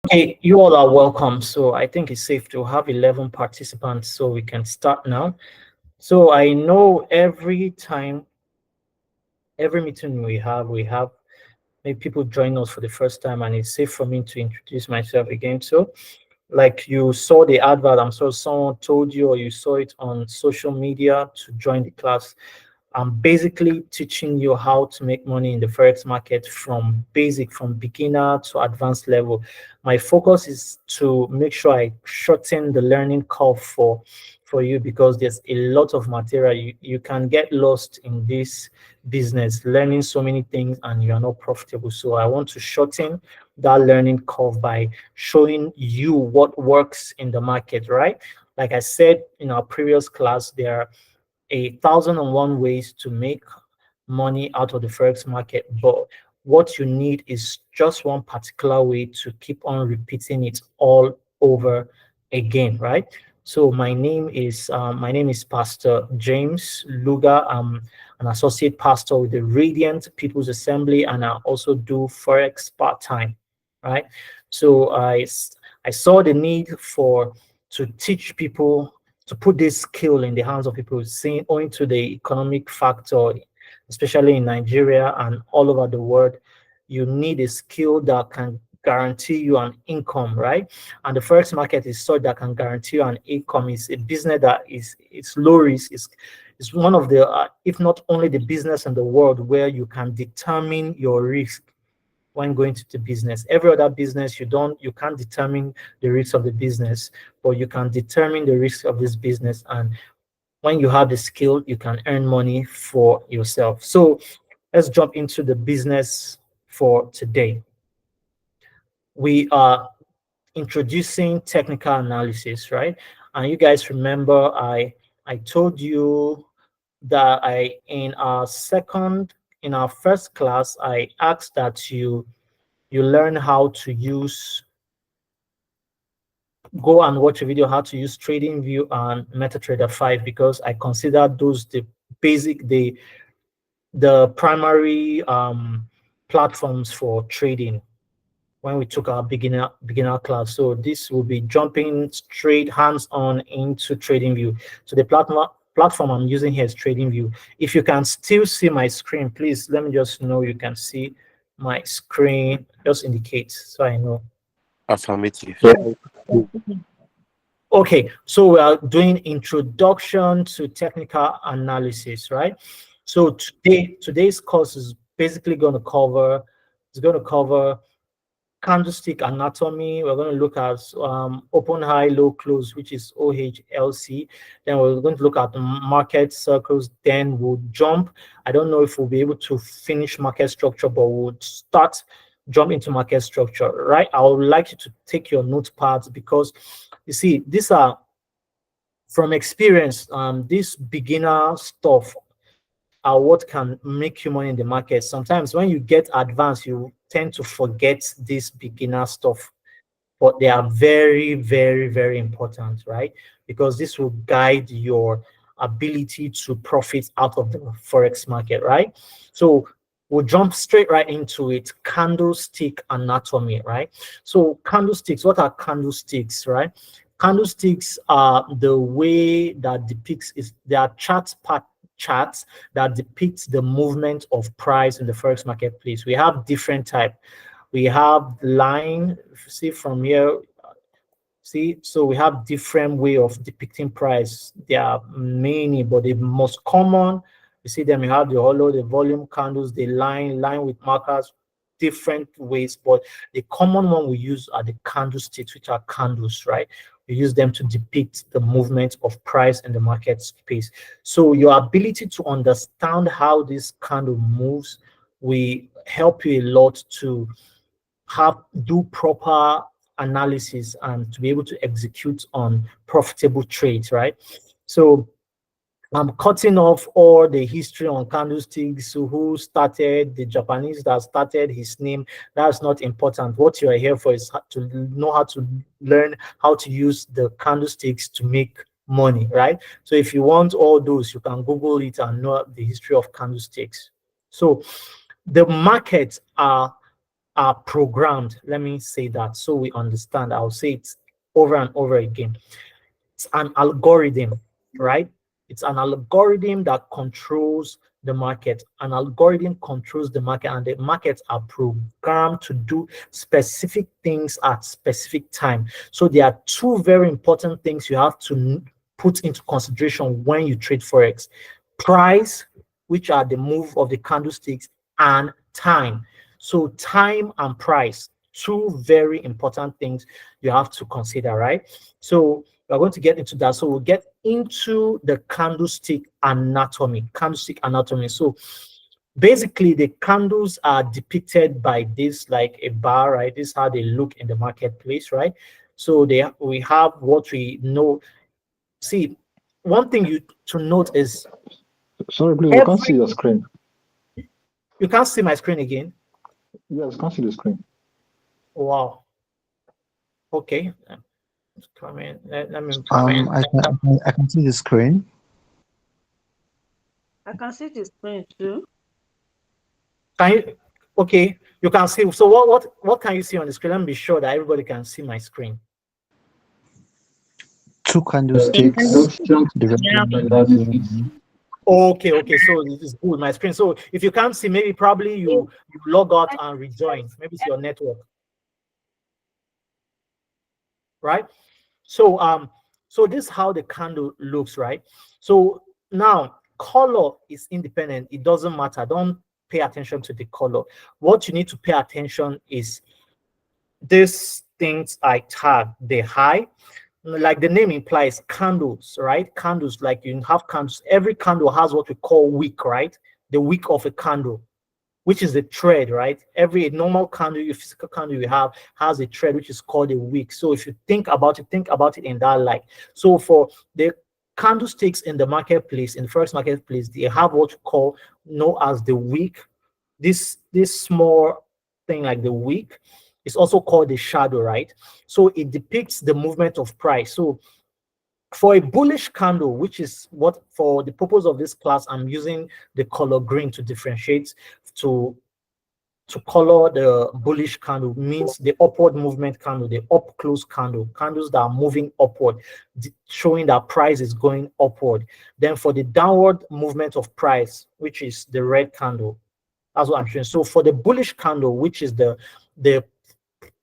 Okay, you all are welcome. So I think it's safe to have 11 participants, so we can start now. So I know every meeting we have maybe people join us for the first time, and it's safe for me to introduce myself again. So, like you saw the advert, I'm sure someone told you or you saw it on social media to join the class. I'm basically teaching you how to make money in the forex market from beginner to advanced level. My focus is to make sure I shorten the learning curve for you, because there's a lot of material. You can get lost in this business, learning so many things, and you are not profitable. So I want to shorten that learning curve by showing you what works in the market, right? Like I said in our previous class, there are 1,001 ways to make money out of the forex market, but what you need is just one particular way to keep on repeating it all over again, right? So my name is Pastor James Luga. I'm an associate pastor with the Radiant People's Assembly, and I also do forex part time, right? So I saw the need for to teach people, to put this skill in the hands of people, seeing owing to the economic factor, especially in Nigeria and all over the world. You need a skill that can guarantee you an income, right? And the forex market is such that can guarantee you an income. It's a business that is it's low risk. It's one of the, if not only the business in the world where you can determine your risk when going to the business. Every other business, you can't determine the risk of the business, but you can determine the risk of this business. And when you have the skill, you can earn money for yourself. So let's jump into the business for today. We are introducing technical analysis, right? And you guys remember I told you that I in our first class, I asked that you learn how to go and watch a video how to use TradingView and MetaTrader 5, because I consider those the basic the primary platforms for trading when we took our beginner class. So this will be jumping straight hands-on into TradingView. So the platform I'm using here is TradingView. If you can still see my screen, please let me just know you can see my screen. Just indicate so I know. Affirmative. Okay, so we are doing introduction to technical analysis, right? So today's course is basically going to cover candlestick anatomy. We're going to look at open, high, low, close, which is OHLC. Then we're going to look at market circles. Then we'll jump. I don't know if we'll be able to finish market structure, but we'll jump into market structure, right? I would like you to take your notepads, because you see, these are from experience. This beginner stuff are what can make you money in the market. Sometimes when you get advanced, you tend to forget this beginner stuff, but they are very, very, very important, right? Because this will guide your ability to profit out of the forex market, right? So we'll jump straight right into it. Candlestick anatomy, right? So candlesticks, what are candlesticks, right? Candlesticks are the way that depicts is they are charts that depicts the movement of price in the forex marketplace. We have different type. We have line. If you see from here, see, so we have different way of depicting price. There are many, but the most common, you see them, you have the hollow, the volume candles, the line with markers, different ways, but the common one we use are the candlesticks, which are candles, right? We use them to depict the movement of price in the market space. So your ability to understand how this candle moves will help you a lot to do proper analysis and to be able to execute on profitable trades, right? So I'm cutting off all the history on candlesticks, who started, the Japanese that started, his name. That's not important. What you are here for is to know how to learn how to use the candlesticks to make money, right? So if you want all those, you can Google it and know the history of candlesticks. So the markets are are programmed. Let me say that so we understand. I'll say it over and over again. It's an algorithm, right? It's an algorithm that controls the market. An algorithm controls the market, and the markets are programmed to do specific things at specific time. So there are two very important things you have to put into consideration when you trade Forex: price, which are the move of the candlesticks, and time. So time and price, two very important things you have to consider, right? So we're going to get into that. So we'll get into the candlestick anatomy. Candlestick anatomy. So basically, the candles are depicted by this, like a bar, right? This is how they look in the marketplace, right? So we have what we know. See, one thing to note is Sorry, please, we can't see your screen. You can't see my screen again? Yes, can't see the screen. Wow. Okay. Come in. Let me. I can see the screen. I can see the screen too. Can you? Okay, you can see. So what can you see on the screen? Let me be sure that everybody can see my screen. Two candlesticks. Okay, so this is good. My screen. So if you can't see, maybe probably you log out and rejoin. Maybe it's your network. Right? So so this is how the candle looks, right? So now color is independent. It doesn't matter. Don't pay attention to the color. What you need to pay attention is these things I tag, the high, like the name implies, candles, right? Candles, like you have candles. Every candle has what we call wick, right? The wick of a candle, which is the thread, right? Every normal candle, your physical candle you have, has a thread, which is called a wick. So if you think about it in that light. So for the candlesticks in the marketplace, in the Forex marketplace, they have what we call known as the wick. This small thing like the wick is also called the shadow, right? So it depicts the movement of price. So for a bullish candle, which is what, for the purpose of this class, I'm using the color green to differentiate, to color the bullish candle means the upward movement candle, the up close candle, candles that are moving upward, showing that price is going upward. Then for the downward movement of price, which is the red candle, that's what I'm showing. So for the bullish candle, which is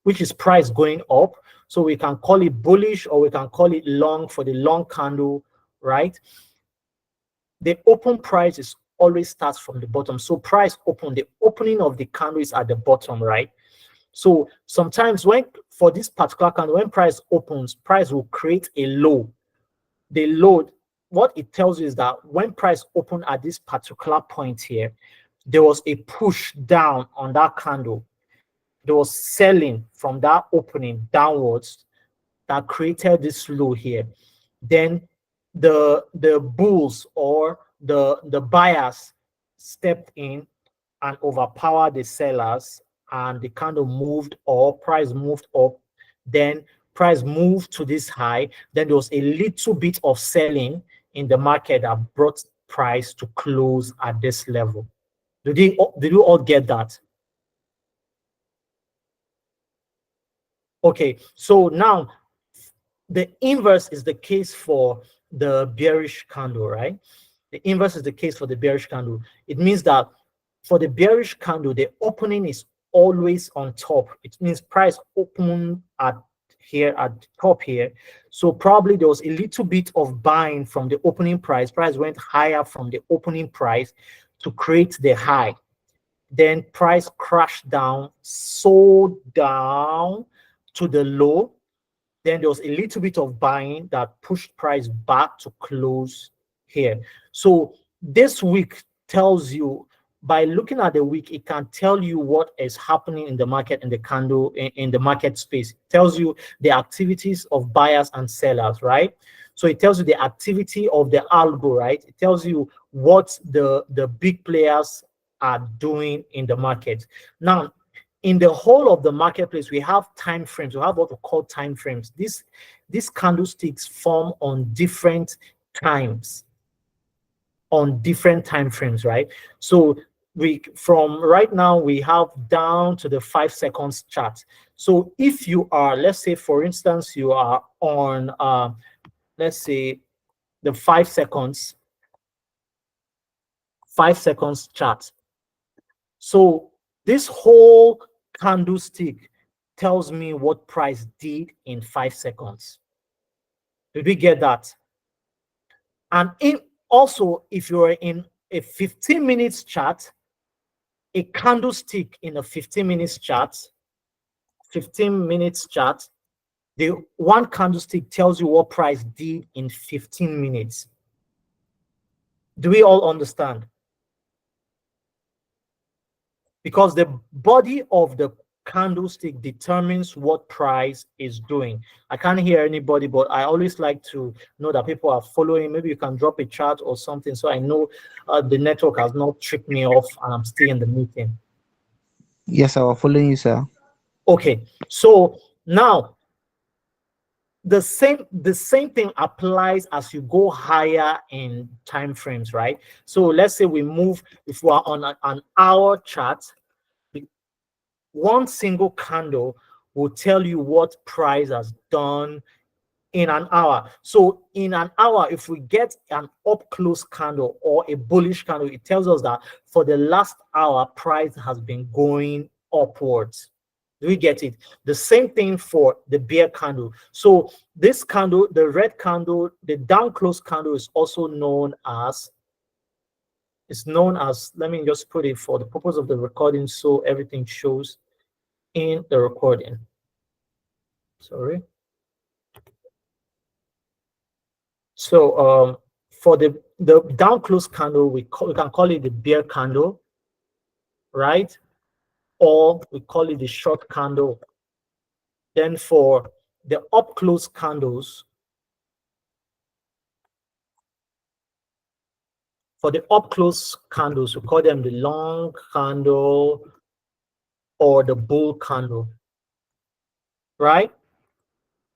which is price going up, so we can call it bullish or we can call it long. For the long candle, right, the open price is always starts from the bottom. So price open, the opening of the candle is at the bottom, right? So sometimes when, for this particular candle, when price opens, price will create a low. The low, what it tells you is that when price opened at this particular point here, there was a push down on that candle. There was selling from that opening downwards that created this low here. Then the bulls or the buyers stepped in and overpowered the sellers, and the candle moved up, price moved up, then price moved to this high. Then there was a little bit of selling in the market that brought price to close at this level. Did you all get that? Okay, so now the inverse is the case for the bearish candle, right? The inverse is the case for the bearish candle. It means that for the bearish candle, the opening is always on top. It means price open at here at the top here. So probably there was a little bit of buying from the opening price. Price went higher from the opening price to create the high. Then price crashed down, sold down to the low. Then there was a little bit of buying that pushed price back to close here. So this week tells you, by looking at the week, it can tell you what is happening in the market, in the candle, in the market space. It tells you the activities of buyers and sellers, right? So it tells you the activity of the algo, right? It tells you what the big players are doing in the market. Now, in the whole of the marketplace, we have time frames. We have what we call time frames. These candlesticks form on different times, on different time frames, right? So from right now we have down to the 5 seconds chart. So if you are, let's say for instance, you are on let's say the 5 seconds chart. So this whole candlestick tells me what price did in 5 seconds. Did we get that? And also, if you're in a 15 minutes chart, a candlestick in a 15 minutes chart, the one candlestick tells you what price did in 15 minutes. Do we all understand? Because the body of the candlestick determines what price is doing. I can't hear anybody, but I always like to know that people are following. Maybe you can drop a chart or something so I know the network has not tricked me off and I'm still in the meeting. Yes, I will follow you, sir. Okay, so now the same thing applies as you go higher in time frames, right? So let's say we move, if we are on an hour chart, one single candle will tell you what price has done in an hour. So in an hour, if we get an up close candle or a bullish candle, it tells us that for the last hour, price has been going upwards. Do we get it? The same thing for the bear candle. So this candle, the red candle, the down close candle is also known as, let me just put it for the purpose of the recording so everything shows in the recording. Sorry. So for the down close candle, we can call it the bear candle, right? Or we call it the short candle. Then for the up close candles, we call them the long candle or the bull candle, right?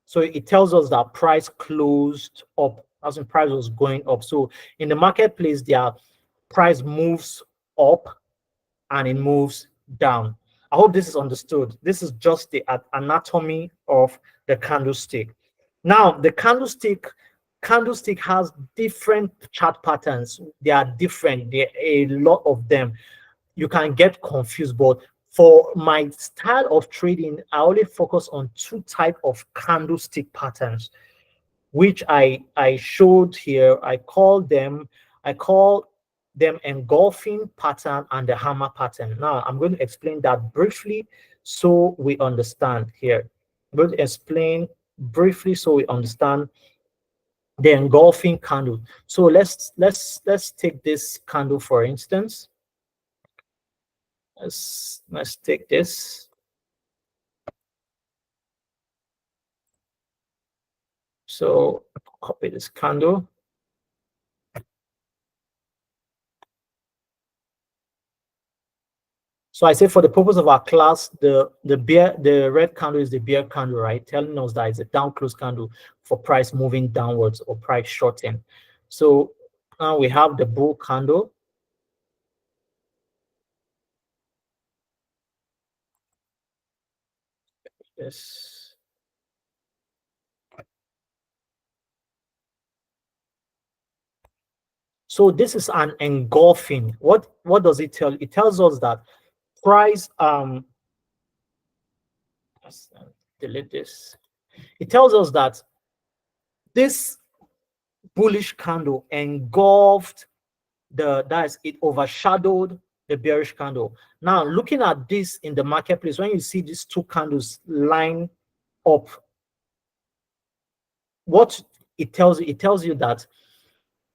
So it tells us that price closed up, as in price was going up. So in the marketplace, their price moves up and it moves down. I hope this is understood. This is just the anatomy of the candlestick. Now, the candlestick has different chart patterns. They are different. There are a lot of them. You can get confused, but for my style of trading, I only focus on 2 types of candlestick patterns, which I showed here. I call them engulfing pattern and the hammer pattern. Now I'm going to explain that briefly so we understand here. I'm going to explain briefly so we understand the engulfing candle. So let's take this candle for instance. Let's take this. So copy this candle. So I say for the purpose of our class, the red candle is the bear candle, right? Telling us that it's a down close candle for price moving downwards or price shorting. So now we have the bull candle. Yes. So this is an engulfing. What does it tell? It tells us that price let's delete this. It tells us that this bullish candle engulfed it overshadowed the bearish candle. Now looking at this in the marketplace, when you see these 2 candles line up, what it tells you that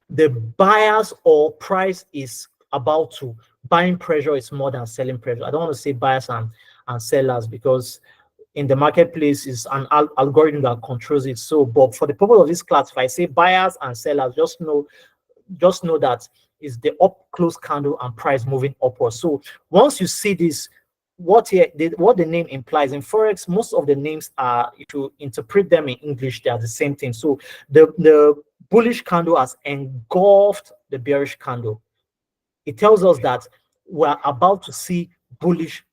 the buyers or price is about to, buying pressure is more than selling pressure. I don't want to say buyers and sellers because in the marketplace is an algorithm that controls it. So, but for the purpose of this class, if I say buyers and sellers, just know that is the up close candle and price moving upwards. So once you see this, what the name implies in forex, most of the names are, if you interpret them in English, they are the same thing. So the bullish candle has engulfed the bearish candle. It tells us that we're about to see bullish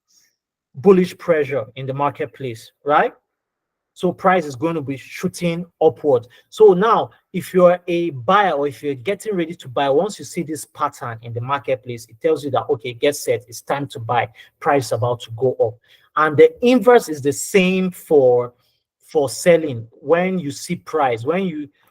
pressure in the marketplace, right? So price is going to be shooting upward. So now, if you're a buyer or if you're getting ready to buy, once you see this pattern in the marketplace, it tells you that, okay, get set, it's time to buy. Price is about to go up. And the inverse is the same for selling. When you see price, when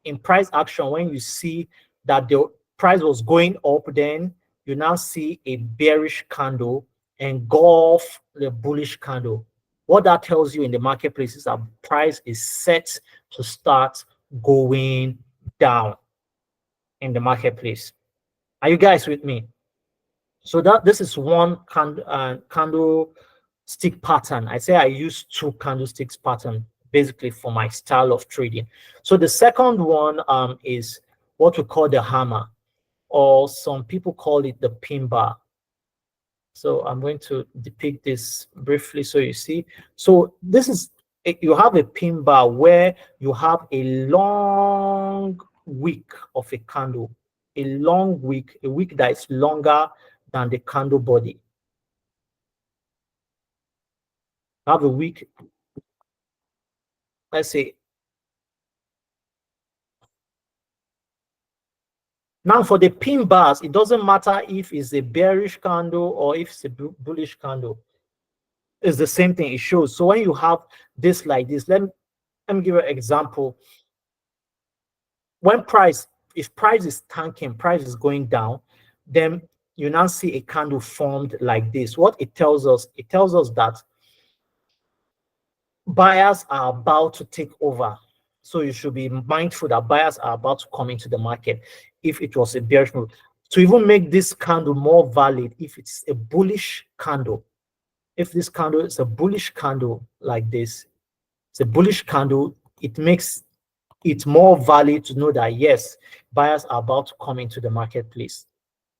in price action, when you see that the price was going up, then you now see a bearish candle engulf the bullish candle. What that tells you in the marketplace is that price is set to start going down in the marketplace. Are you guys with me? So this is one candlestick pattern. I say I use 2 candlesticks pattern basically for my style of trading. So the second one is what we call the hammer, or some people call it the pin bar. So I'm going to depict this briefly so you see. So this is, you have a pin bar where you have a long wick of a candle, a long wick, a wick that is longer than the candle body. I have a wick, let's say. Now for the pin bars, it doesn't matter if it's a bearish candle or if it's a bullish candle. It's the same thing, it shows. So when you have this like this, let me give you an example. When if price is tanking, price is going down, then you now see a candle formed like this. What it tells us that buyers are about to take over. So you should be mindful that buyers are about to come into the market if it was a bearish move. To even make this candle more valid, if it's a bullish candle, if this candle is a bullish candle like this, it's a bullish candle, it makes it more valid to know that yes, buyers are about to come into the marketplace,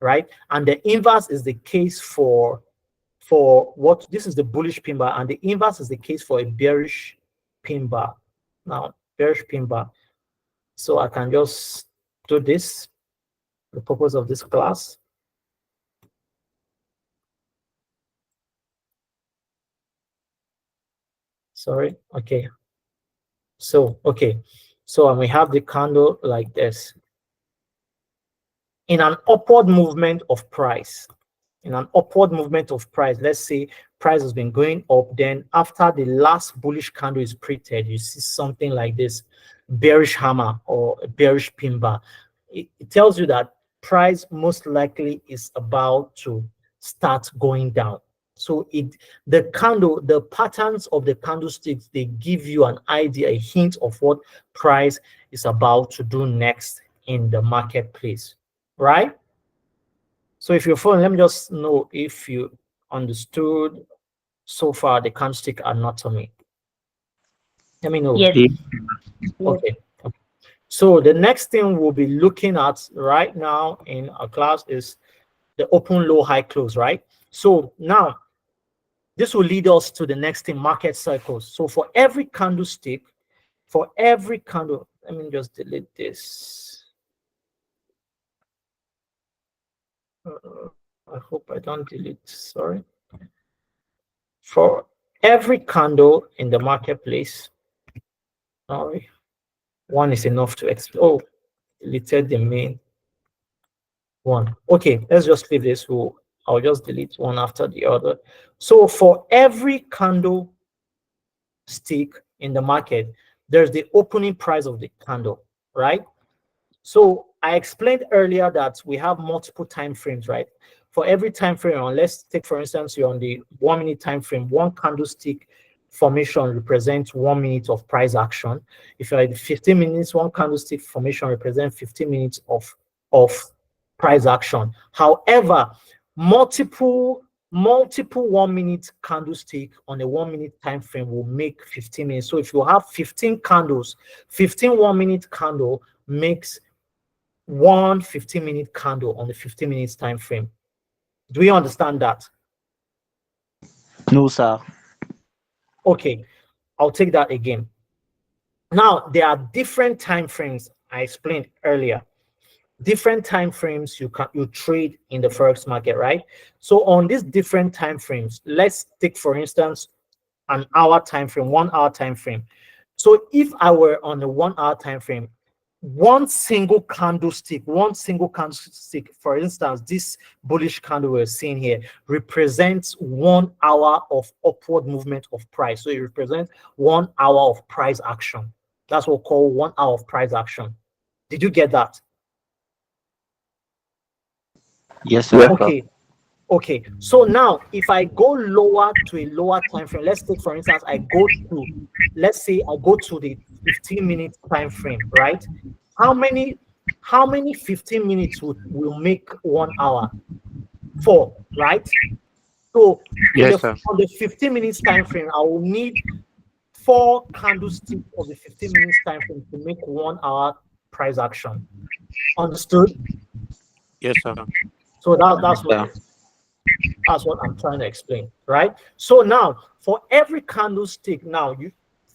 right? And the inverse is the case for what this is the bullish pin bar, and the inverse is the case for a bearish pin bar. Now, bearish pin bar. So I can just do this, the purpose of this class. Sorry, okay. So, okay. So we have the candle like this. In an upward movement of price, let's say price has been going up, then after the last bullish candle is printed, you see something like this bearish hammer or a bearish pin bar. It tells you that price most likely is about to start going down. So the patterns of the candlesticks, they give you an idea, a hint of what price is about to do next in the marketplace, right? So if you're following, let me just know if you understood so far the candlestick anatomy. Let me know. Yes. Okay. So the next thing we'll be looking at right now in our class is the open, low, high, close, right? So now this will lead us to the next thing, market cycles. So for every candlestick, let me just delete this. I hope I don't delete, sorry. For every candle in the marketplace, sorry, one is enough to explain. Oh, deleted the main one. Okay, let's just leave this. I'll just delete one after the other. So for every candle stick in the market, there's the opening price of the candle, right? So I explained earlier that we have multiple time frames, right? For every time frame, let's take for instance, you're on the 1 minute time frame, one candlestick formation represents 1 minute of price action. If you're at 15 minutes, one candlestick formation represents 15 minutes of price action. However, multiple 1 minute candlestick on a 1 minute time frame will make 15 minutes. So if you have 15 candles, 15 1 minute candle makes one 15-minute candle on the 15 minutes time frame. Do you understand that? No, sir. Okay, I'll take that again. Now, there are different time frames I explained earlier. different time frames you trade in the forex market, right? So on these different time frames, let's take for instance an hour time frame, 1 hour time frame. So if I were on a 1 hour time frame, one single candlestick, for instance, this bullish candle we're seeing here represents 1 hour of upward movement of price. So it represents 1 hour of price action. That's what we call 1 hour of price action. Did you get that? Yes, sir. Okay. So now if I go lower to a lower time frame, let's take for instance, let's say I go to the 15-minute time frame, right? How many 15 minutes will make 1 hour? 4, right? So Yes, sir. on the 15 minutes time frame, I will need 4 candlesticks of the 15 minutes time frame to make 1 hour price action. Understood? Yes, sir. So that's what I'm trying to explain, right? So now for every candlestick, now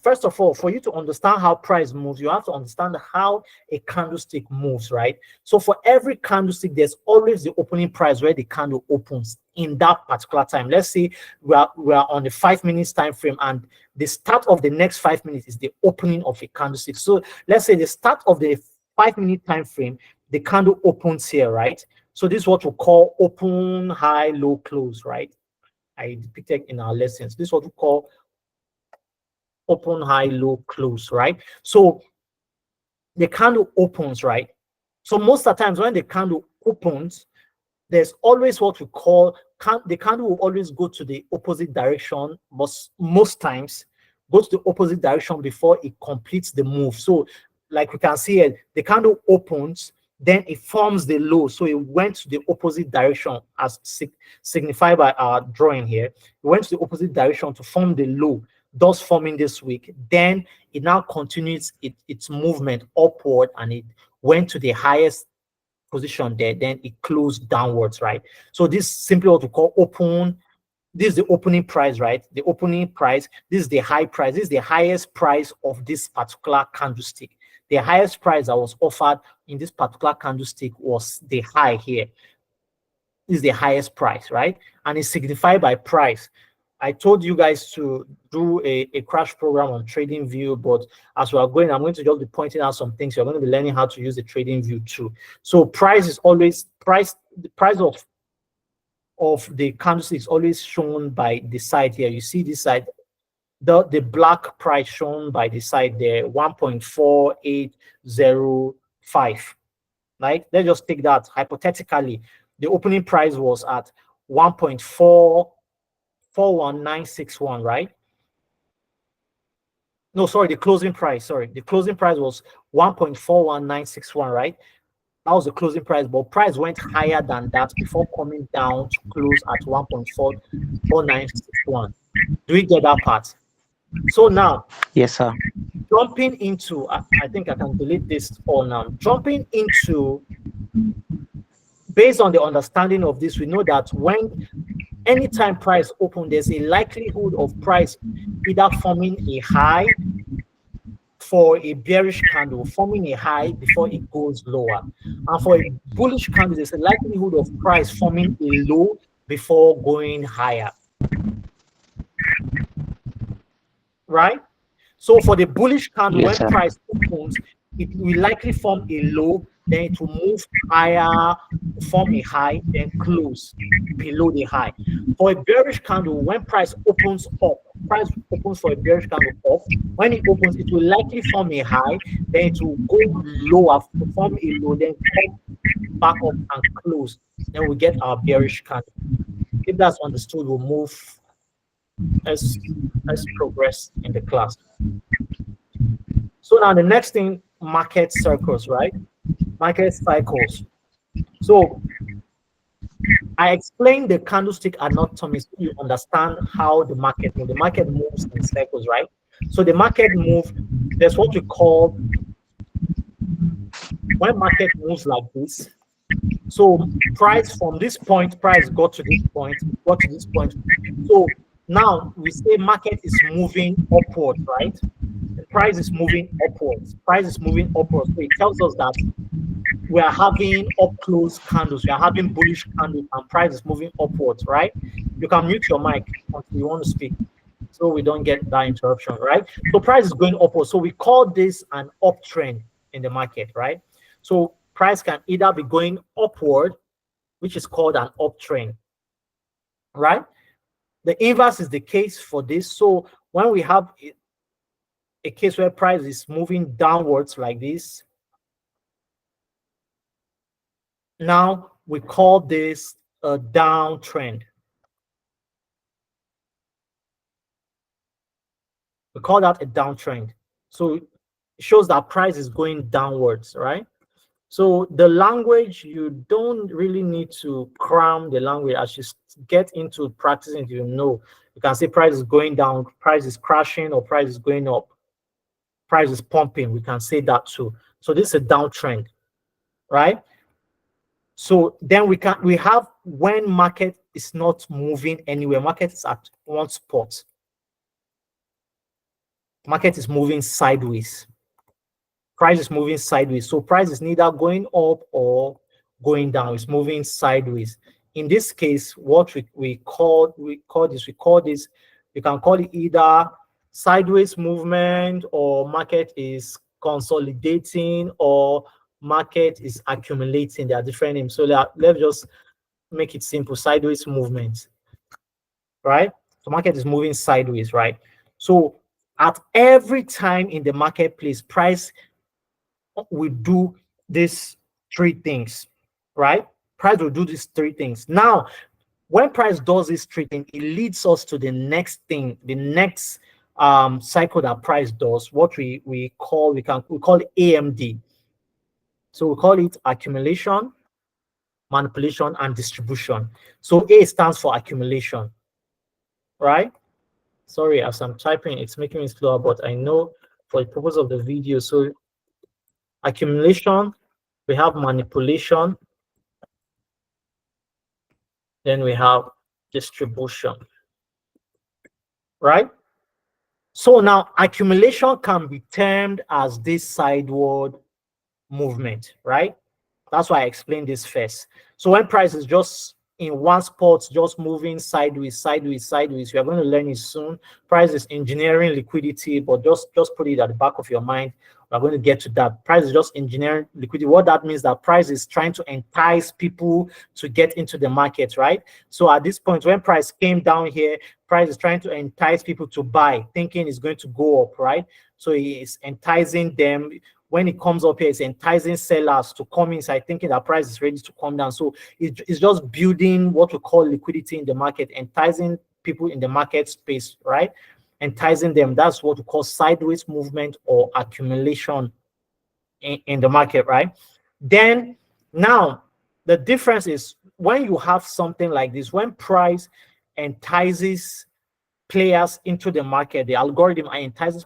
first of all, for you to understand how price moves, you have to understand how a candlestick moves, right? So for every candlestick, there's always the opening price where the candle opens in that particular time. Let's say we are on the 5 minutes time frame, and the start of the next 5 minutes is the opening of a candlestick. So let's say the start of the 5-minute time frame, the candle opens here, right? So this is what we call open, high, low, close, right? I depicted in our lessons. This is what we call open, high, low, close, right? So the candle opens, right? So most of the times when the candle opens, there's always what we call, the candle will always go to the opposite direction, but most times go to the opposite direction before it completes the move. So like we can see here, the candle opens, then it forms the low. So it went to the opposite direction as signified by our drawing here. It went to the opposite direction to form the low, thus forming this wick. Then it now continues its movement upward, and it went to the highest position there. Then it closed downwards, right? So this is simply what we call open. This is the opening price, right? The opening price. This is the high price. This is the highest price of this particular candlestick. The highest price that was offered in this particular candlestick was the high here. This is the highest price, right? And it's signified by price. I told you guys to do a crash program on TradingView, but as we are going, I'm going to just be pointing out some things. You're going to be learning how to use the TradingView too. So price is always the price of the candlestick is always shown by the side here. You see this side, the black price shown by the side there, 1.4805, right? Let's just take that hypothetically. The opening price was at 1.441961, right? No, sorry, the closing price. Sorry, the closing price was 1.41961, right? That was the closing price, but price went higher than that before coming down to close at 1.44961. Do we get that part? So now, Yes, sir. jumping into, I think I can delete this all now. Jumping into, based on the understanding of this, we know that when anytime price open, there's a likelihood of price either forming a high for a bearish candle, forming a high before it goes lower. And for a bullish candle, there's a likelihood of price forming a low before going higher. Right? So for the bullish candle, Yes, when sir. price opens, it will likely form a low, then it will move higher, form a high, then close below the high. For a bearish candle, when price opens up, price opens for a bearish candle up, when it opens, it will likely form a high, then it will go lower, form a low, then come back up and close. Then we get our bearish candle. If that's understood, we'll move. Let's progress in the class. So now the next thing, market circles, right? Market cycles. So I explained the candlestick anatomy so you understand how the market moves. The market moves in circles, right? So the market moves, there's what we call, when market moves like this, so price from this point, price got to this point, got to this point. So now we say market is moving upward, right? The price is moving upwards. Price is moving upwards. So it tells us that we are having up close candles, we are having bullish candles, and price is moving upwards, right? You can mute your mic until you want to speak, so we don't get that interruption, right? So price is going upwards. So we call this an uptrend in the market, right? So price can either be going upward, which is called an uptrend, right? The inverse is the case for this. So when we have a case where price is moving downwards like this, now we call this a downtrend. We call that a downtrend. So it shows that price is going downwards, right? So the language, you don't really need to cram the language. As you get into practicing, you know, you can say price is going down, price is crashing, or price is going up, price is pumping. We can say that too. So this is a downtrend, right? So then we have when market is not moving anywhere, market is at one spot. Market is moving sideways. Price is moving sideways. So price is neither going up or going down. It's moving sideways. In this case, what we call this, you can call it either sideways movement, or market is consolidating, or market is accumulating. There are different names. So let's just make it simple. Sideways movement, right? So market is moving sideways, right? So at every time in the marketplace, price will do these three things, right? Price will do these three things. Now, when price does these three things, it leads us to the next thing, the next cycle that price does, what we call AMD. So we call it accumulation, manipulation, and distribution. So A stands for accumulation, right? Sorry, as I'm typing, it's making me slower, but I know for the purpose of the video. So accumulation, we have manipulation, then we have distribution, right? So now accumulation can be termed as this sideward movement, right? That's why I explained this first. So when price is just in one spot, just moving sideways, sideways, sideways, you are going to learn it soon. Price is engineering liquidity, but just put it at the back of your mind. We're going to get to that. Price is just engineering liquidity. What that means, that price is trying to entice people to get into the market, right? So at this point, when price came down here, price is trying to entice people to buy, thinking it's going to go up, right? So it's enticing them. When it comes up here, it's enticing sellers to come inside, thinking that price is ready to come down. So it's just building what we call liquidity in the market, enticing people in the market space, right? Enticing them. That's what we call sideways movement or accumulation in the market, right? Then now the difference is when you have something like this, when price entices players into the market, the algorithm entices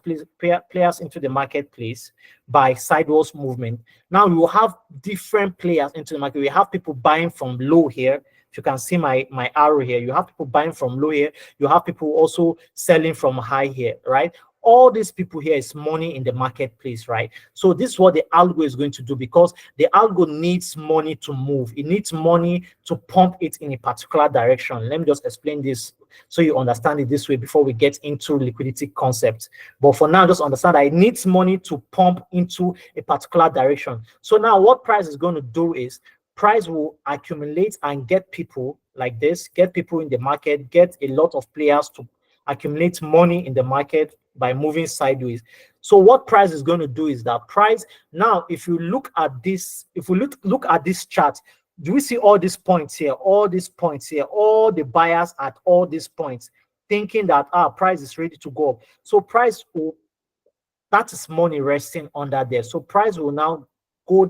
players into the marketplace by sideways movement. Now you have different players into the market. We have people buying from low here. If you can see my arrow here, you have people buying from low here. You have people also selling from high here, right? All these people here is money in the marketplace, right? So this is what the algo is going to do, because the algo needs money to move. It needs money to pump it in a particular direction. Let me just explain this so you understand it this way before we get into liquidity concepts. But for now, just understand that it needs money to pump into a particular direction. So now what price is going to do is price will accumulate and get people like this, get people in the market, get a lot of players to accumulate money in the market by moving sideways. So what price is going to do is that price, now if you look at this, if we look at this chart, do we see all these points here, all these points here, all the buyers at all these points thinking that price is ready to go up? So price will, that is money resting under there. So price will now go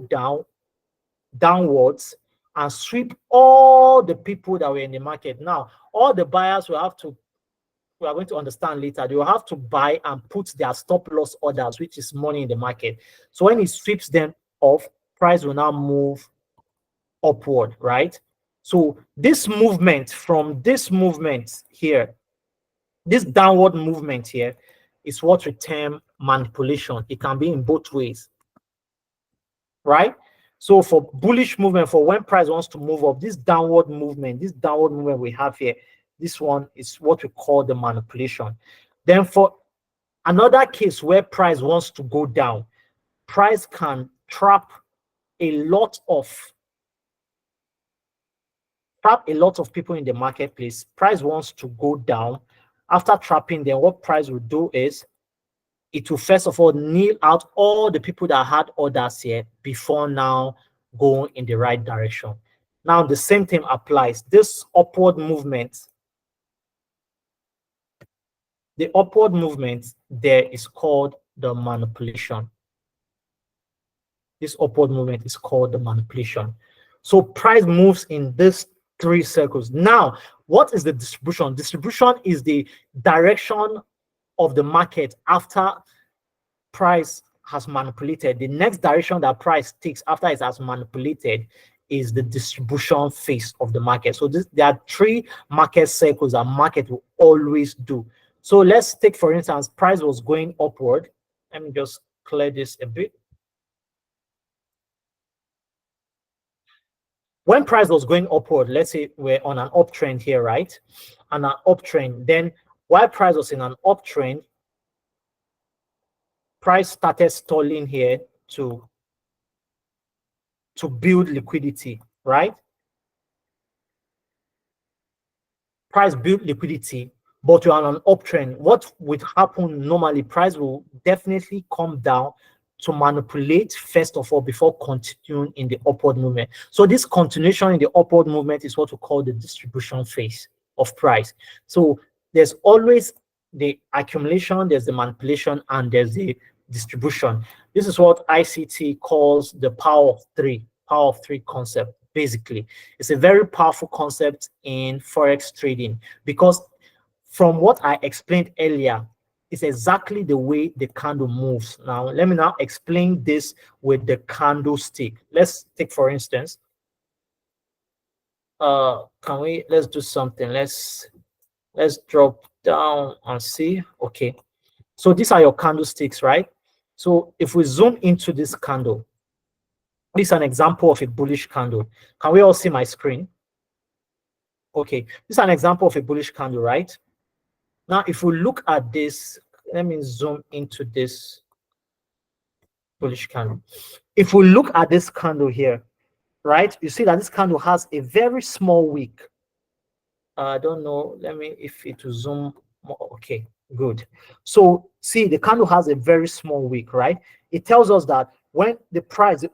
downwards and sweep all the people that were in the market. Now all the buyers will have to, we are going to understand later, they will have to buy and put their stop loss orders, which is money in the market. So when it sweeps them off, price will now move upward, right? So this movement, from this movement here, this downward movement here, is what we term manipulation. It can be in both ways, right? So for bullish movement, for when price wants to move up, this downward movement we have here, this one is what we call the manipulation. Then for another case where price wants to go down, price can trap a lot of people in the marketplace. Price wants to go down. After trapping them, what price will do is it will first of all kneel out all the people that had orders here before now going in the right direction. Now the same thing applies. This upward movement, the upward movement there is called the manipulation. This upward movement is called the manipulation. So price moves in these three circles. Now, what is the distribution? Distribution is the direction of the market after price has manipulated. The next direction that price takes after it has manipulated is the distribution phase of the market. So there are three market cycles that market will always do. So let's take, for instance, price was going upward. Let me just clear this a bit. When price was going upward, let's say we're on an uptrend here, right? On an uptrend, then while price was in an uptrend, price started stalling here to build liquidity, right? Price built liquidity, but you're on an uptrend. What would happen normally? Price will definitely come down to manipulate first of all before continuing in the upward movement. So this continuation in the upward movement is what we call the distribution phase of price. So there's always the accumulation, there's the manipulation, and there's the distribution. This is what ICT calls the power of three concept. Basically, it's a very powerful concept in forex trading, because from what I explained earlier, it's exactly the way the candle moves. Now, let me now explain this with the candlestick. Let's take, for instance, let's do something. Let's drop down and see. Okay, so these are your candlesticks, right? So if we zoom into this candle, this is an example of a bullish candle. Can we all see my screen? Okay, this is an example of a bullish candle, right? Now, if we look at this, let me zoom into this bullish candle. If we look at this candle here, right, you see that this candle has a very small wick. I don't know, let me, if it will zoom more. Okay, good. So see, the candle has a very small wick, right? It tells us that when the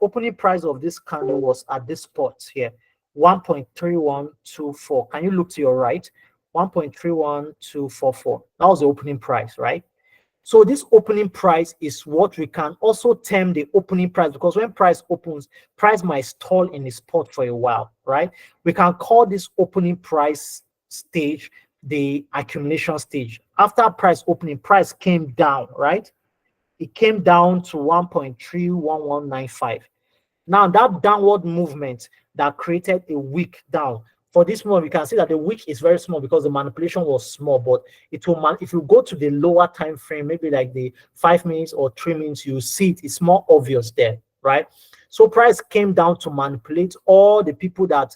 opening price of this candle was at this spot here, 1.3124. Can you look to your right? 1.31244. That was the opening price, right? So this opening price is what we can also term the opening price, because when price opens, price might stall in the spot for a while, right? We can call this opening price stage the accumulation stage. After price opening, price came down, right? It came down to 1.31195. Now that downward movement that created a wick down. For this one, we can see that the wick is very small because the manipulation was small, but it will, if you go to the lower time frame, maybe like the 5 minutes or 3 minutes, you see it's more obvious there, right? So price came down to manipulate all the people that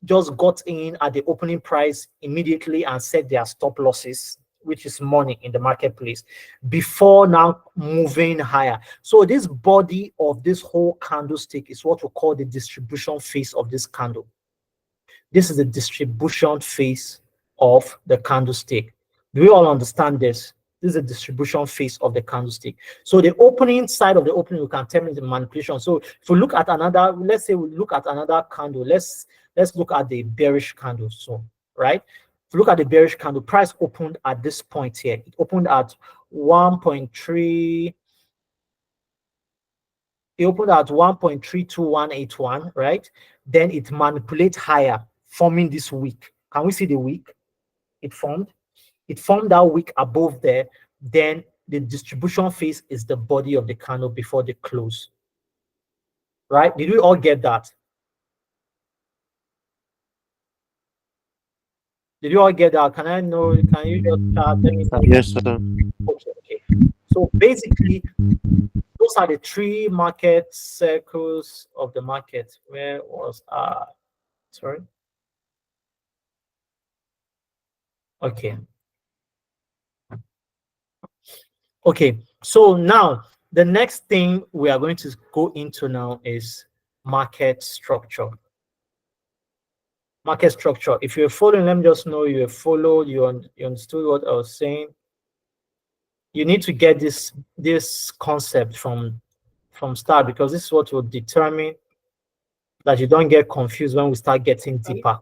just got in at the opening price immediately and set their stop losses, which is money in the marketplace, before now moving higher. So this body of this whole candlestick is what we call the distribution phase of this candle. This is the distribution phase of the candlestick. Do we all understand this? This is the distribution phase of the candlestick. So the opening side of the opening, we can term it the manipulation. So if we look at another, let's say we look at another candle, let's look at the bearish candle. So, right? If you look at the bearish candle, price opened at this point here. It opened at 1.3. It opened at 1.32181, right? Then it manipulates higher, forming this wick. Can we see the wick? It formed that wick above there. Then the distribution phase is the body of the candle before the close. Right? Did we all get that? Did you all get that? Can I know? Can you just start? Yes, sir. Okay. So basically, those are the three market circles of the market. Where was sorry? Okay. Okay, so now the next thing we are going to go into now is market structure. Market structure. If you're following, let me just know you have followed, you understood what I was saying. You need to get this concept from start, because this is what will determine that you don't get confused when we start getting deeper.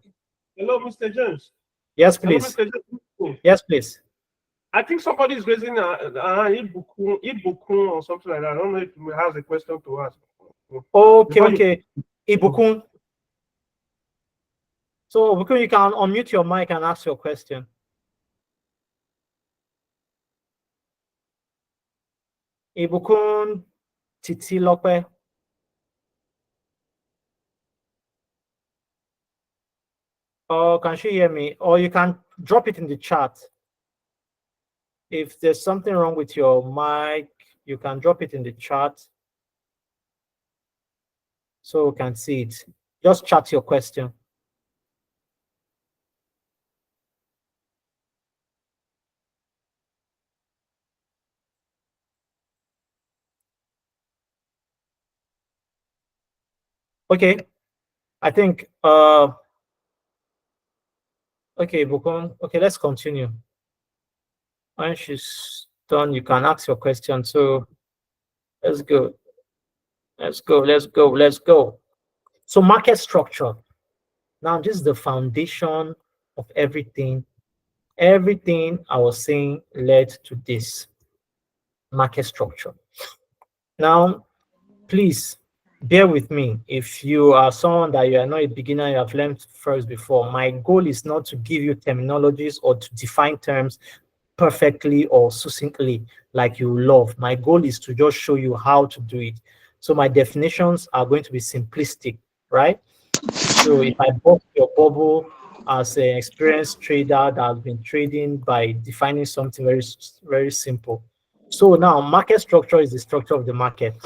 Hello, Mr. James. Yes, Hello, please. Mr. James. Yes, please. I think somebody is raising Ibukun or something like that. I don't know if he has a question to ask. Okay. Ibukun. So, Ibukun, you can unmute your mic and ask your question. Ibukun Titilope. Oh, can she hear me? Or you can drop it in the chat. If there's something wrong with your mic, you can drop it in the chat so we can see it. Just chat your question. Okay, I think okay, Bukon. Okay, let's continue. When she's done, you can ask your question. So let's go. Let's go. So market structure. Now, this is the foundation of everything. Everything I was saying led to this market structure. Now, please bear with me. If you are someone that you are not a beginner, you have learned first before, my goal is not to give you terminologies or to define terms perfectly or succinctly like you love. My goal is to just show you how to do it. So my definitions are going to be simplistic, right? So if I bust your bubble as an experienced trader that has been trading by defining something very, very simple. So now market structure is the structure of the market.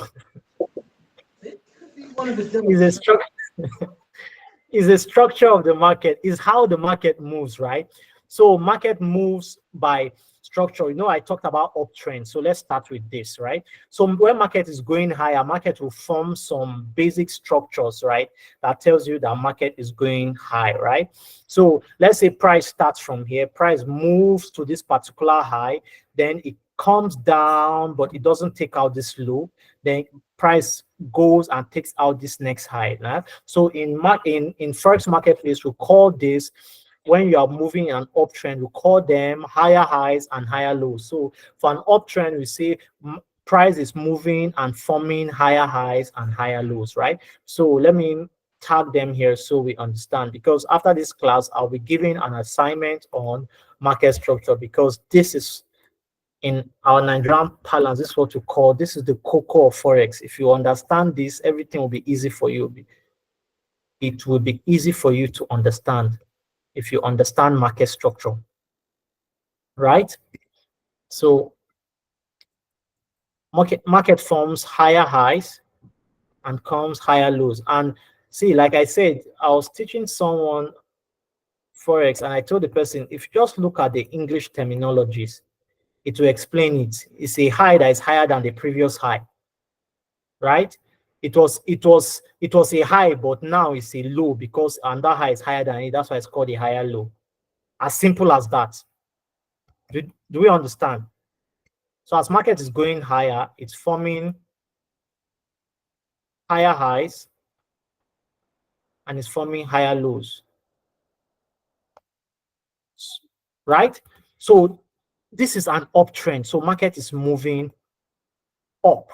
Is a structure is a structure of the market, is how the market moves, right? So market moves by structure. You know, I talked about uptrend. So let's start with this, right? So when market is going higher, market will form some basic structures, right? That tells you that market is going high, right? So let's say price starts from here, price moves to this particular high, then it comes down, but it doesn't take out this low. Then price goes and takes out this next high. Right? So in Forex marketplace, we call this, when you are moving an uptrend, we call them higher highs and higher lows. So for an uptrend, we say price is moving and forming higher highs and higher lows, right? So let me tag them here so we understand, because after this class, I'll be giving an assignment on market structure, because this is, in our Nigerian parlance, this is what we call, this is the cocoa of Forex. If you understand this, everything will be easy for you. It will be easy for you to understand if you understand market structure, right? So market forms higher highs and comes higher lows. And see, like I said, I was teaching someone Forex, and I told the person, if you just look at the English terminologies, it will explain it. It's a high that is higher than the previous high, right? It was a high, but now it's a low because another high is higher than it. That's why it's called a higher low. As simple as that. Do we understand? So as market is going higher, it's forming higher highs and it's forming higher lows, right? So this is an uptrend. So market is moving up.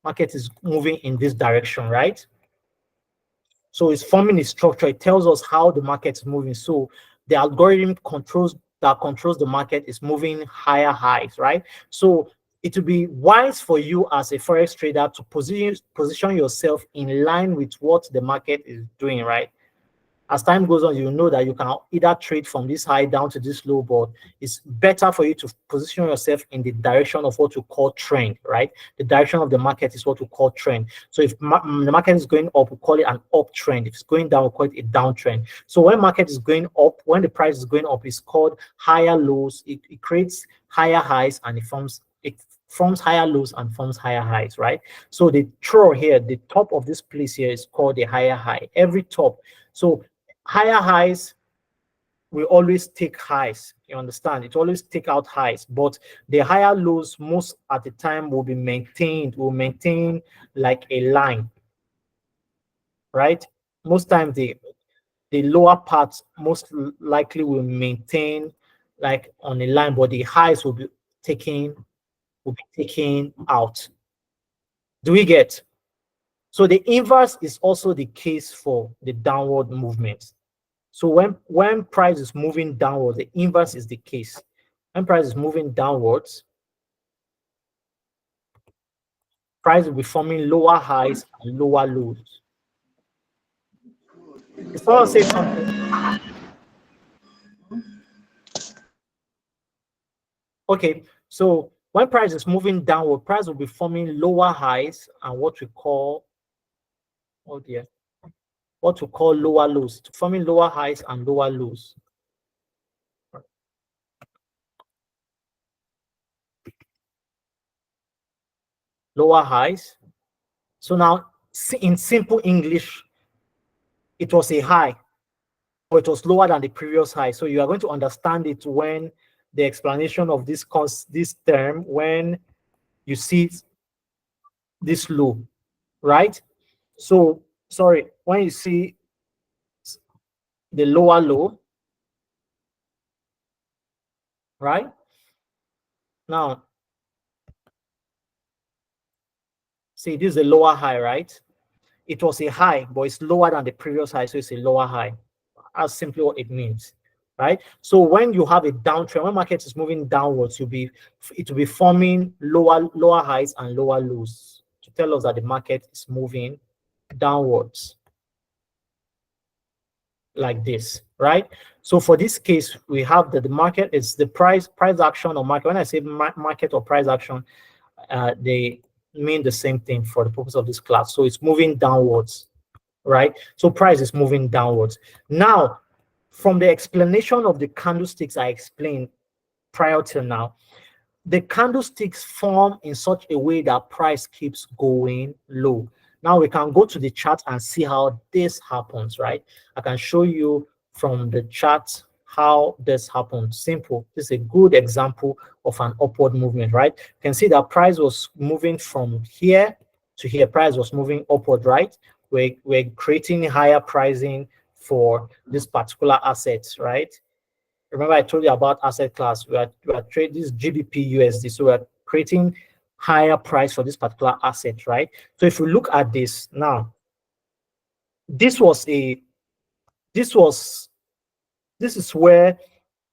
Market is moving in this direction, right? So it's forming a structure. It tells us how the market is moving. So the algorithm that controls the market is moving higher highs, right? So it will be wise for you as a Forex trader to position yourself in line with what the market is doing, right? as time goes on, you know that you can either trade from this high down to this low, but it's better for you to position yourself in the direction of what you call trend, right? The direction of the market is what we call trend. So if the market is going up, we call it an uptrend. If it's going down, we call it a downtrend. So when market is going up, when the price is going up, it's called higher lows. It creates higher highs, and it forms higher lows and forms higher highs, right? So the throw here, the top of this place here is called the higher high. Every top. So higher highs will always take highs. You understand? It always take out highs, but the higher lows most at the time will be maintained, will maintain like a line, right? Most times the lower parts most likely will maintain like on a line, but the highs will be taken out. Do we get? So the inverse is also the case for the downward movement. So when price is moving downward, the inverse is the case. When price is moving downwards, price will be forming lower highs and lower lows. If someone says something, okay, so when price is moving downward, price will be forming lower highs and what we call, oh dear, what we call lower lows, forming lower highs and lower lows. Lower highs. So now, in simple English, it was a high, but it was lower than the previous high. So you are going to understand it when the explanation of this term, when you see this low, right? So, sorry, when you see the lower low, right? Now, see, this is a lower high, right? It was a high, but it's lower than the previous high, so it's a lower high. That's simply what it means, right? So when you have a downtrend, when market is moving downwards, it will be forming lower highs and lower lows to tell us that the market is moving downwards like this, right? So for this case, we have that the market is the price action or market. When I say market or price action, they mean the same thing for the purpose of this class. So it's moving downwards, right? So price is moving downwards. Now, from the explanation of the candlesticks I explained prior to now, the candlesticks form in such a way that price keeps going low. Now we can go to the chart and see how this happens, right? I can show you from the chart how this happens. Simple. This is a good example of an upward movement, right? You can see that price was moving from here to here. Price was moving upward, right? We're creating higher pricing for this particular asset, right? Remember I told you about asset class. We are trading this GBP USD, so we are creating higher price for this particular asset, right? So if you look at this now, this is where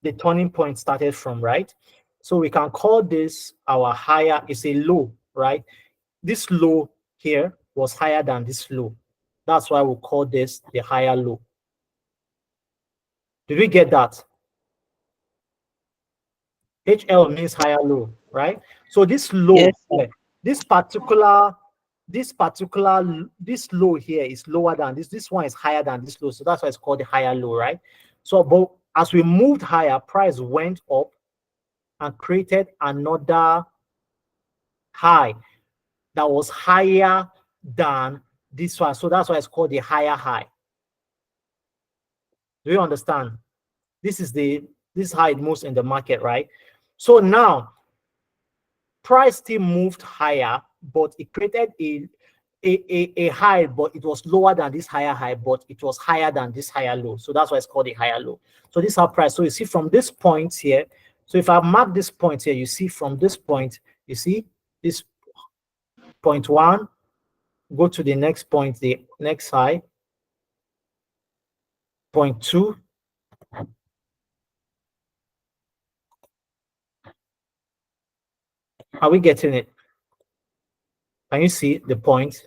the turning point started from, right? So we can call this our higher. It's a low, right? This low here was higher than this low. That's why we call this the higher low. Did we get that? HL means higher low, right? So this low, Yes, here, this low here is lower than this. This one is higher than this low, so that's why it's called the higher low, right? So, but as we moved higher, price went up and created another high that was higher than this one. So that's why it's called the higher high. Do you understand? This is how it moves in the market, right? So now price still moved higher, but it created a high, but it was lower than this higher high, but it was higher than this higher low. So that's why it's called a higher low. So this is our price. So you see from this point here, so if I mark this point here, you see from this point, you see this point one, go to the next point, the next high, point two, are we getting it? Can you see the point?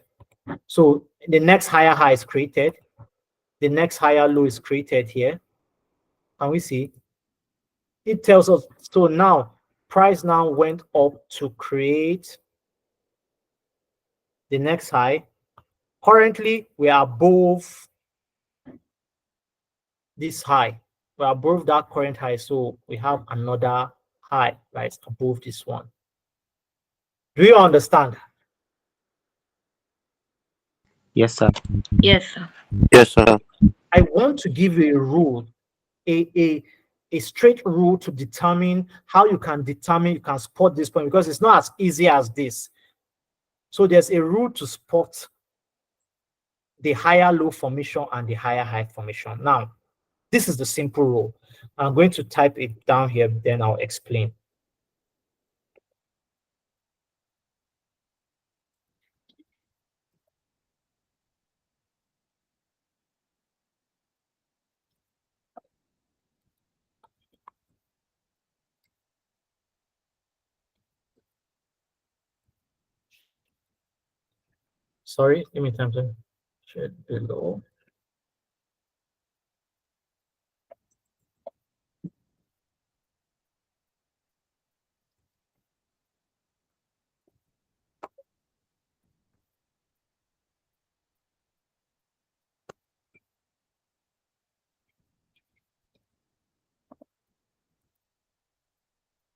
So the next higher high is created. the next higher low is created here. Can we see? It tells us, so now price now went up to create the next high. Currently, we are above this high. We are above that current high, so we have another high right above this one. Do you understand? Yes, sir. Yes, sir. Yes, sir. I want to give you a rule, a straight rule to determine how you can spot this point, because it's not as easy as this. So there's a rule to spot the higher low formation and the higher high formation. Now, this is the simple rule. I'm going to type it down here, then I'll explain. Sorry, give me time to share below.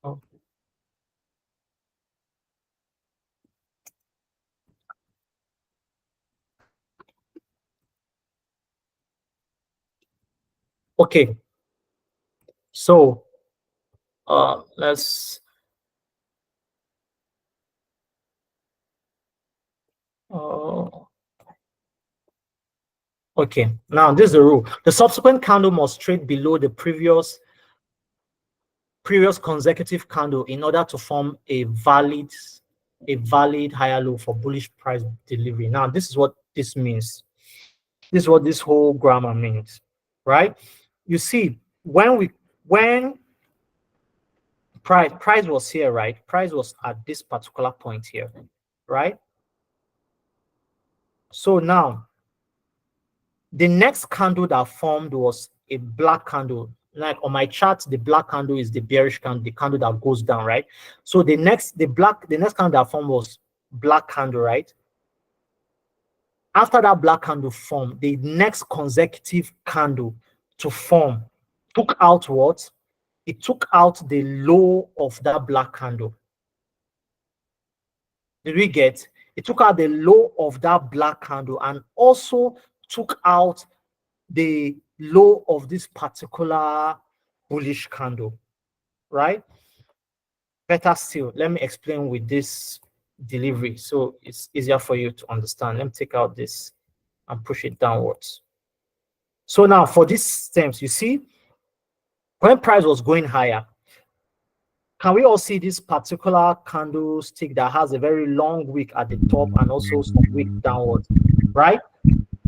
Oh. Okay, so let's okay, now this is the rule. The subsequent candle must trade below the previous consecutive candle in order to form a valid higher low for bullish price delivery. Now, this is what this means. This is what this whole grammar means, right? You see, when price was here, right? Price was at this particular point here, right? So now, the next candle that formed was a black candle. Like on my chart, the black candle is the bearish candle, the candle that goes down, right? So the next candle that formed was black candle, right? After that black candle formed, the next consecutive candle to form took out what? It took out the low of that black candle. Did we get? It took out the low of that black candle and also took out the low of this particular bullish candle, right? Better still, let me explain with this delivery so it's easier for you to understand. Let me take out this and push it downwards. So now for these stems, you see, when price was going higher, can we all see this particular candlestick that has a very long wick at the top and also some wick downwards, right?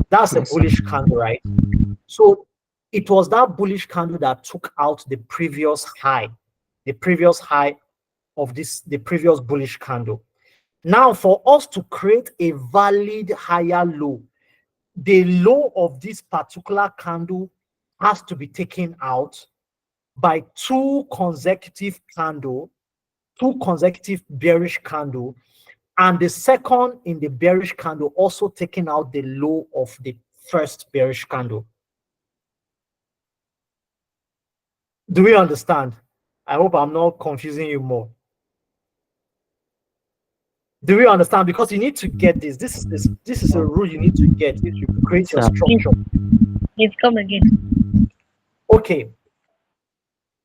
That's a bullish candle, right? So it was that bullish candle that took out the previous high of the previous bullish candle. Now, for us to create a valid higher low, the low of this particular candle has to be taken out by two consecutive bearish candle, and the second in the bearish candle also taking out the low of the first bearish candle. Do we understand? I hope I'm not confusing you more. Do we understand? Because you need to get this. This is a rule you need to get if you create your structure. Please come again. Okay.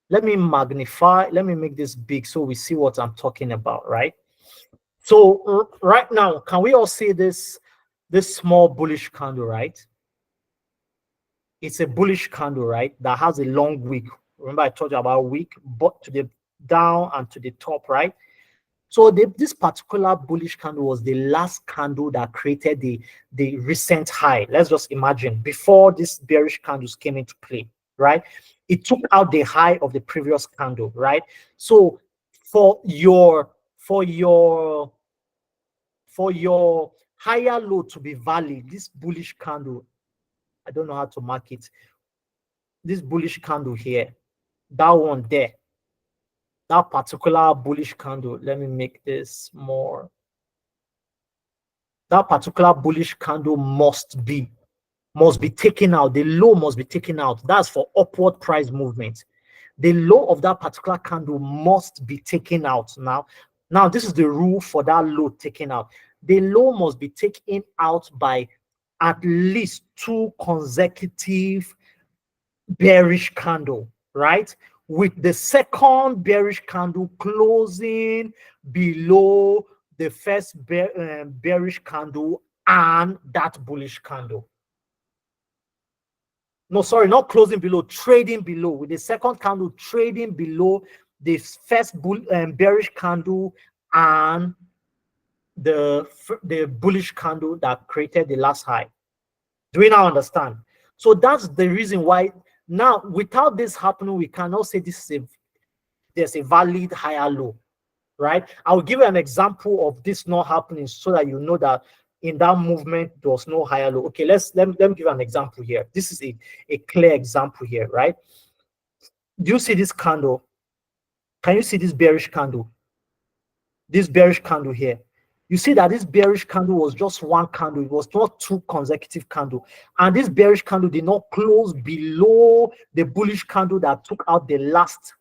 Let me magnify. Let me make this big so we see what I'm talking about, right? So right now, can we all see this small bullish candle, right? It's a bullish candle, right? That has a long wick. Remember I told you about wick, but to the down and to the top, right? So this particular bullish candle was the last candle that created the recent high. Let's just imagine before these bearish candles came into play, right? It took out the high of the previous candle, right? So for your higher low to be valid, this bullish candle I don't know how to mark it. This bullish candle here, that one there, that particular bullish candle. Let me make this more. That particular bullish candle must be taken out. The low must be taken out. That's for upward price movement. The low of that particular candle must be taken out. Now this is the rule for that low taken out. The low must be taken out by at least 2 consecutive bearish candle, right? With the second bearish candle closing below the first bearish candle and that bullish candle. No, sorry, not closing below, trading below, with the second candle trading below the first bearish candle and the bullish candle that created the last high. Do we now understand? So that's the reason why now, without this happening, we cannot say there's a valid higher low, right? I'll give you an example of this not happening so that you know that in that movement there was no higher low. Okay, let me give you an example here. This is a clear example here, right? Do you see this candle? Can you see this bearish candle? This bearish candle here. You see that this bearish candle was just one candle. It was not 2 consecutive candles. And this bearish candle did not close below the bullish candle that took out the last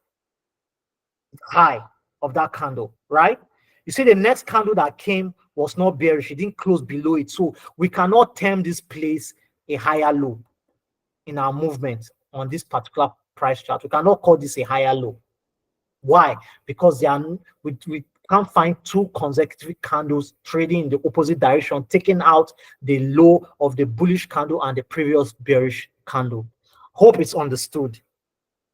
high of that candle, right? You see the next candle that came was not bearish. It didn't close below it. So we cannot term this place a higher low in our movement on this particular price chart. We cannot call this a higher low. Why? Because we can't find 2 consecutive candles trading in the opposite direction, taking out the low of the bullish candle and the previous bearish candle. Hope it's understood.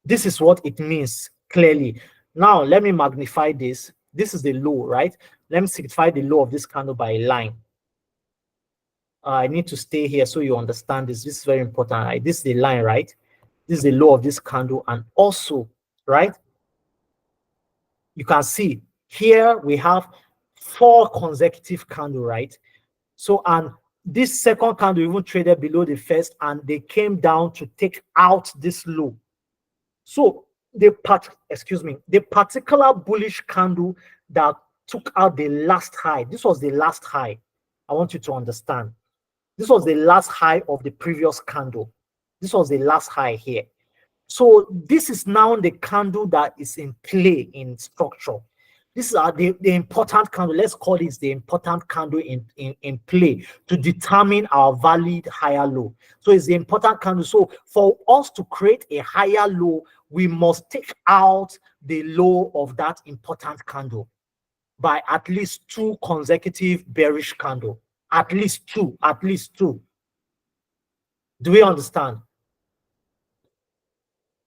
This is what it means clearly. Now, let me magnify this. This is the low, right? Let me signify the low of this candle by a line. I need to stay here so you understand this. This is very important. Right? This is the line, right? This is the low of this candle. And also, right, you can see here we have 4 consecutive candles, right? So, and this second candle even traded below the first, and they came down to take out this low. So the particular bullish candle that took out the last high, this was the last high. I want you to understand. This was the last high of the previous candle. This was the last high here. So this is now the candle that is in play in structure. This is the important candle. Let's call this the important candle in play to determine our valid higher low. So it's the important candle. So for us to create a higher low, we must take out the low of that important candle by at least 2 consecutive bearish candles. At least two. Do we understand?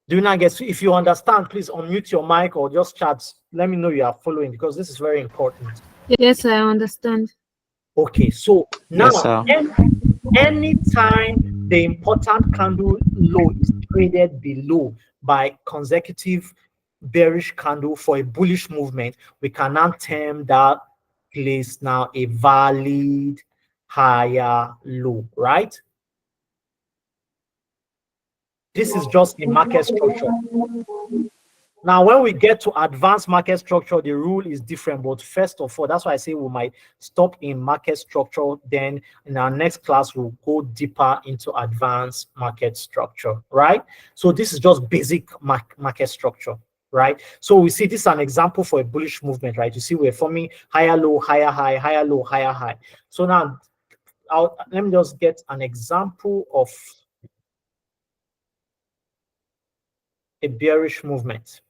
Do you not get? If you understand, please unmute your mic or just chat. Let me know you are following, because this is very important. Yes, I understand. Okay, so now Yes, sir. anytime the important candle low is traded below by consecutive bearish candle for a bullish movement, we can now term that place now a valid higher low, right? This is just a market structure. Now, when we get to advanced market structure, the rule is different. But first of all, that's why I say we might stop in market structure. Then in our next class, we'll go deeper into advanced market structure, right? So this is just basic market structure, right? So we see this is an example for a bullish movement, right? You see we're forming higher low, higher high, higher low, higher high. So now let me just get an example of a bearish movement.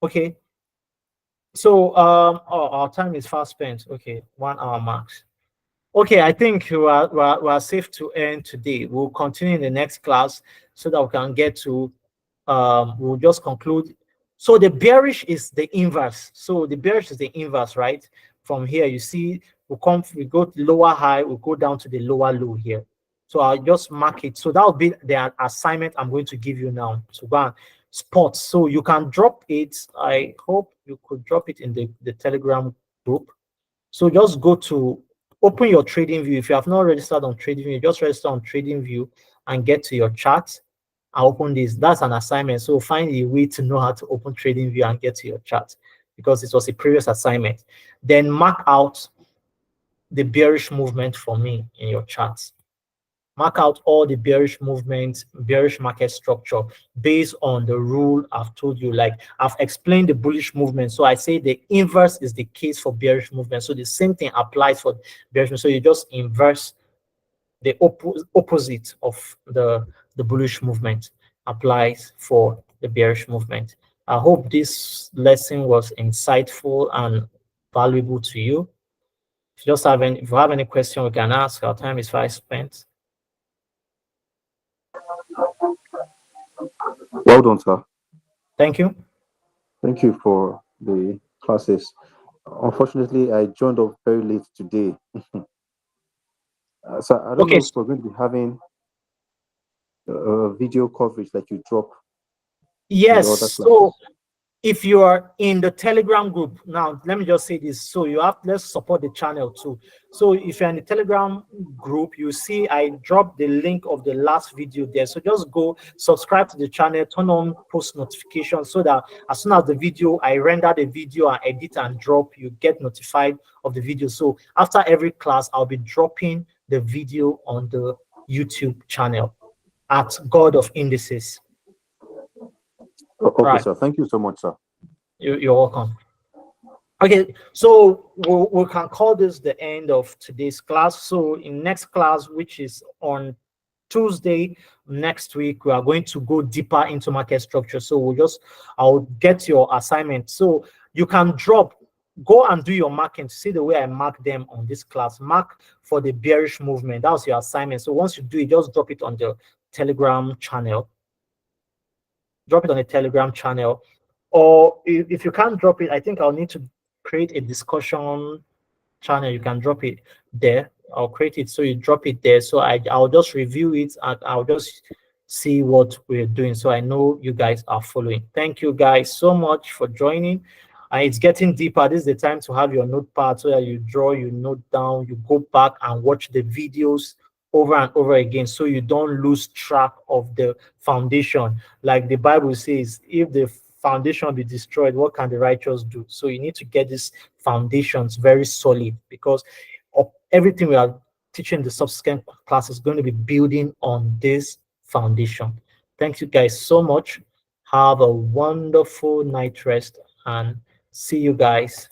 Okay, so our time is fast spent. Okay, 1 hour max. Okay, I think we are safe to end today. We'll continue in the next class so that we can get to we'll just conclude. So the bearish is the inverse. So the bearish is the inverse, right? From here, you see we go to lower high, we'll go down to the lower low here. So I'll just mark it. So that will be the assignment I'm going to give you now. So go and spot. So you can drop it. I hope you could drop it in the Telegram group. So just go to open your TradingView. If you have not registered on TradingView, just register on TradingView and get to your chart and open this. That's an assignment. So find a way to know how to open TradingView and get to your chart, because it was a previous assignment. Then mark out the bearish movement for me in your charts. Mark out all the bearish movements, bearish market structure based on the rule I've told you. Like I've explained the bullish movement. So I say the inverse is the case for bearish movement. So the same thing applies for bearish movement. So you just inverse the opposite of the bullish movement applies for the bearish movement. I hope this lesson was insightful and valuable to you. If you have any question, we can ask. Our time is fast spent. Well done, sir. Thank you. Thank you for the classes. Unfortunately, I joined up very late today. So I don't know if we're going to be having video coverage like you drop. Yes. So if you are in the Telegram group, now let me just say this. So let's support the channel too. So if you're in the Telegram group, you see I dropped the link of the last video there. So just go subscribe to the channel, turn on post notifications so that as soon as I render the video and edit and drop, you get notified of the video. So after every class, I'll be dropping the video on the YouTube channel at God of Indices. Okay, right. Sir. Thank you so much, sir. You're welcome. Okay, so we can call this the end of today's class. So in next class, which is on Tuesday next week, we are going to go deeper into market structure. So I'll get your assignment. So you can go and do your marking. See the way I mark them on this class. Mark for the bearish movement. That was your assignment. So once you do it, just drop it on the Telegram channel. Drop it on a Telegram channel, or if you can't drop it, I think I'll need to create a discussion channel. You can drop it there. I'll create it so you drop it there. So I'll just review it and I'll just see what we're doing. So I know you guys are following. Thank you guys so much for joining. And it's getting deeper. This is the time to have your notepad so that you draw, you note down, you go back and watch the videos over and over again so you don't lose track of the foundation. Like the Bible says, if the foundation be destroyed, what can the righteous do? So you need to get these foundations very solid, because everything we are teaching the subsequent class is going to be building on this foundation. Thank you guys so much. Have a wonderful night rest and see you guys